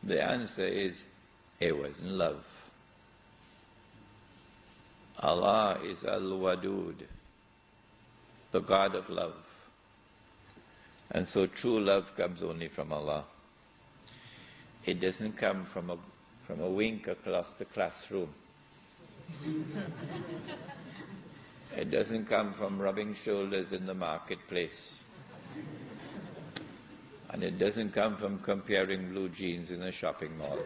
The answer is, it wasn't love. Allah is Al-Wadud, the God of love. And so true love comes only from Allah. It doesn't come from a wink across the classroom. It doesn't come from rubbing shoulders in the marketplace. And it doesn't come from comparing blue jeans in a shopping mall.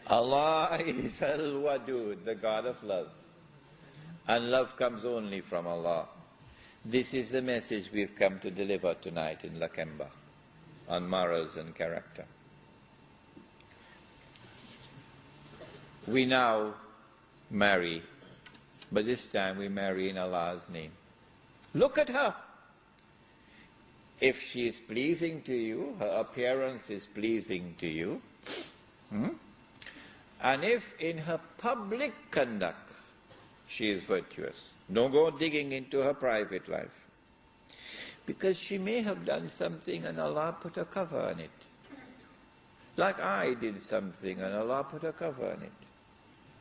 Allah is Al-Wadud, the God of love. And love comes only from Allah. This is the message we've come to deliver tonight in Lakemba on morals and character. We now marry, but this time we marry in Allah's name. Look at her. If she is pleasing to you, her appearance is pleasing to you, and if in her public conduct she is virtuous, don't go digging into her private life. Because she may have done something and Allah put a cover on it. Like I did something and Allah put a cover on it.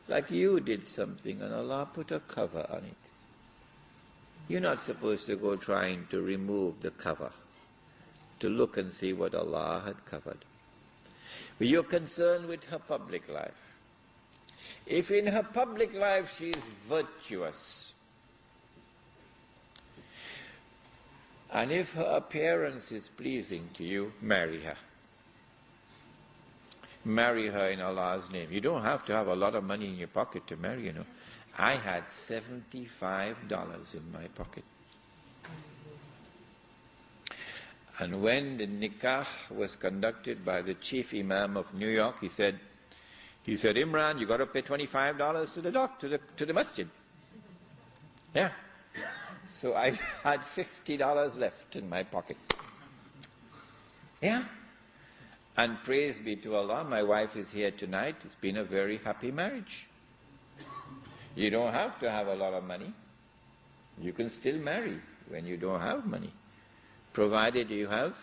Like you did something and Allah put a cover on it. You're not supposed to go trying to remove the cover, to look and see what Allah had covered. But you're concerned with her public life. If in her public life she is virtuous, and if her appearance is pleasing to you, marry her. Marry her in Allah's name. You don't have to have a lot of money in your pocket to marry, you know. I had $75 in my pocket. And when the nikah was conducted by the chief imam of New York, he said, Imran, you got to pay $25 to the doctor, to the masjid. Yeah. So I had $50 left in my pocket. Yeah. And praise be to Allah, my wife is here tonight. It's been a very happy marriage. You don't have to have a lot of money. You can still marry when you don't have money, provided you have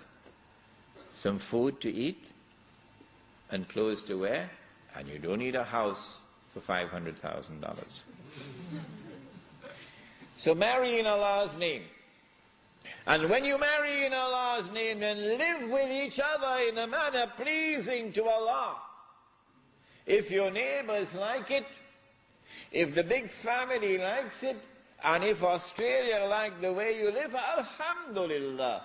some food to eat and clothes to wear, and you don't need a house for $500,000. So marry in Allah's name. And when you marry in Allah's name, then live with each other in a manner pleasing to Allah. If your neighbors like it, if the big family likes it, and if Australia like the way you live, alhamdulillah.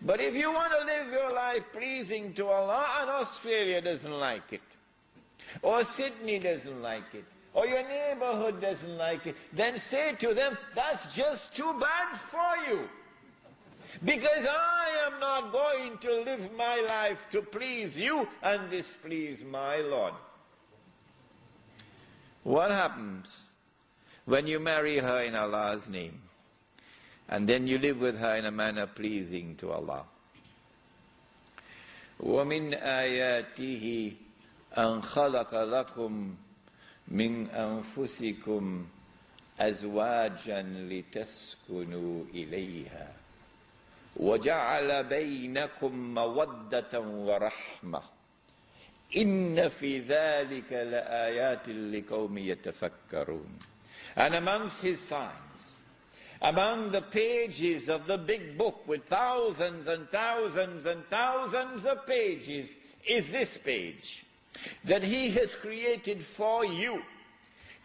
But if you want to live your life pleasing to Allah and Australia doesn't like it, or Sydney doesn't like it, or your neighborhood doesn't like it, then say to them, that's just too bad for you. Because I am not going to live my life to please you and displease my Lord. What happens when you marry her in Allah's name, and then you live with her in a manner pleasing to Allah? وَمِنْ آيَاتِهِ أَنْ خَلَقَ لَكُمْ مِنْ أَنفُسِكُمْ أَزْوَاجًا لِتَسْكُنُوا إِلَيْهَا وَجَعَلَ بَيْنَكُمْ مَوَدَّةً وَرَحْمَةً إِنَّ فِي ذَلِكَ لَآيَاتٍ لِقَوْمٍ يَتَفَكَّرُونَ. And amongst his signs, among the pages of the big book with thousands and thousands and thousands of pages, is this page, that he has created for you.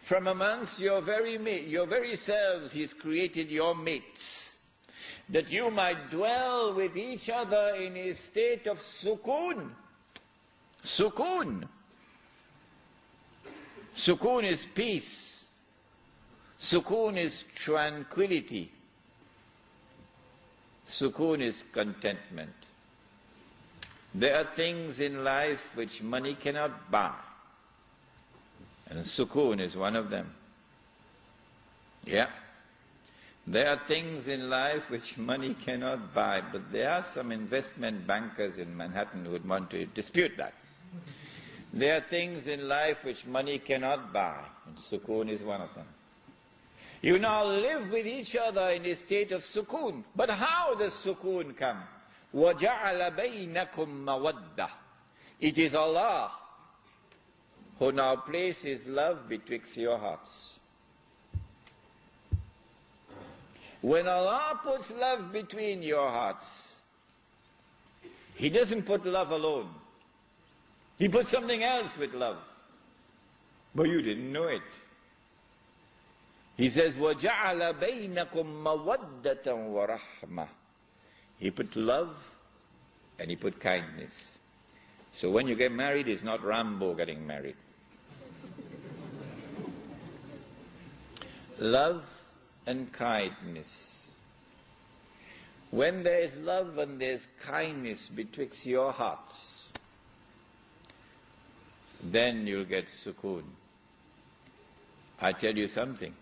From amongst your very selves, he's created your mates, that you might dwell with each other in a state of sukoon. Sukoon. Sukoon is peace. Sukoon is tranquility. Sukoon is contentment. There are things in life which money cannot buy, and sukoon is one of them. Yeah. There are things in life which money cannot buy, but there are some investment bankers in Manhattan who would want to dispute that. There are things in life which money cannot buy, and sukoon is one of them. You now live with each other in a state of sukoon. But how does sukoon come? وَجَعَلَ بَيْنَكُمْ مَوَدَّةً. It is Allah who now places love betwixt your hearts. When Allah puts love between your hearts, He doesn't put love alone. He puts something else with love. But you didn't know it. He says, وَجَعَلَ بَيْنَكُمْ مَوَدَّةً وَرَحْمَةً. He put love and He put kindness. So when you get married, it's not Rambo getting married. Love and kindness. When there is love and there is kindness betwixt your hearts, then you'll get sukoon. I tell you something.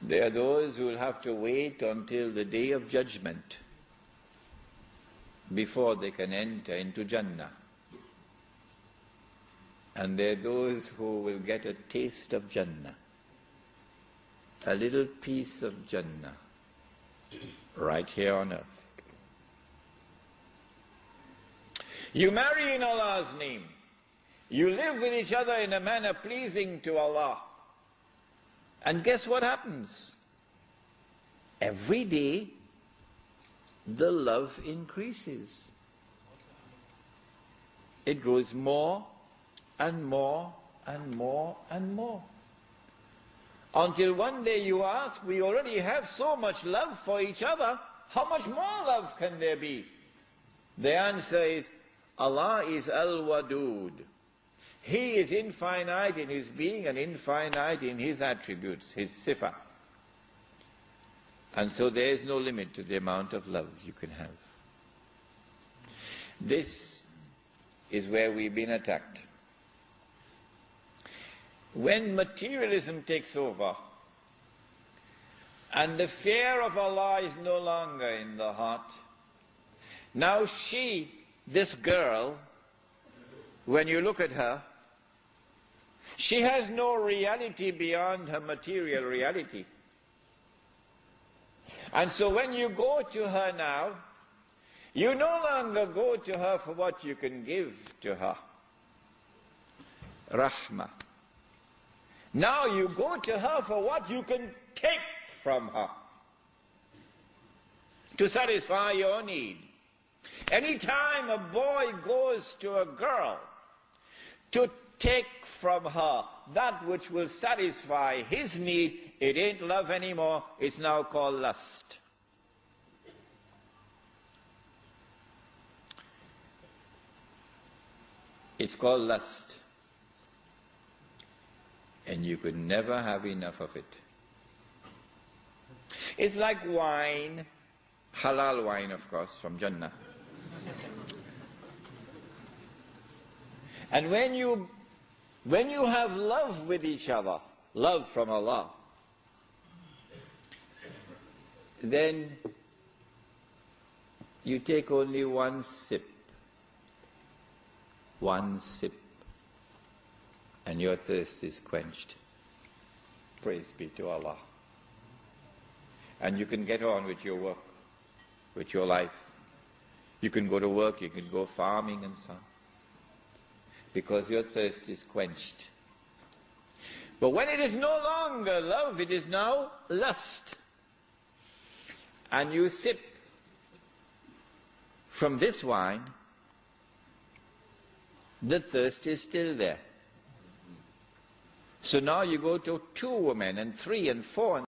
There are those who will have to wait until the day of judgment before they can enter into Jannah. And there are those who will get a taste of Jannah, a little piece of Jannah, right here on earth. You marry in Allah's name. You live with each other in a manner pleasing to Allah. And guess what happens? Every day, the love increases. It grows more and more and more and more. Until one day you ask, we already have so much love for each other, how much more love can there be? The answer is, Allah is Al-Wadud. He is infinite in His being and infinite in His attributes, His sifa. And so there is no limit to the amount of love you can have. This is where we've been attacked. When materialism takes over and the fear of Allah is no longer in the heart, now this girl, when you look at her, she has no reality beyond her material reality. And so when you go to her now, you no longer go to her for what you can give to her. Rahmah. Now you go to her for what you can take from her, to satisfy your need. Anytime a boy goes to a girl to take from her that which will satisfy his need, it ain't love anymore, it's now called lust. It's called lust. And you could never have enough of it. It's like wine, halal wine of course, from Jannah. And when you have love with each other, love from Allah, then you take only one sip, and your thirst is quenched. Praise be to Allah. And you can get on with your work, with your life. You can go to work, you can go farming and so on, because your thirst is quenched. But when it is no longer love, it is now lust. And you sip from this wine, the thirst is still there. So now you go to 2 women and 3 and 4 and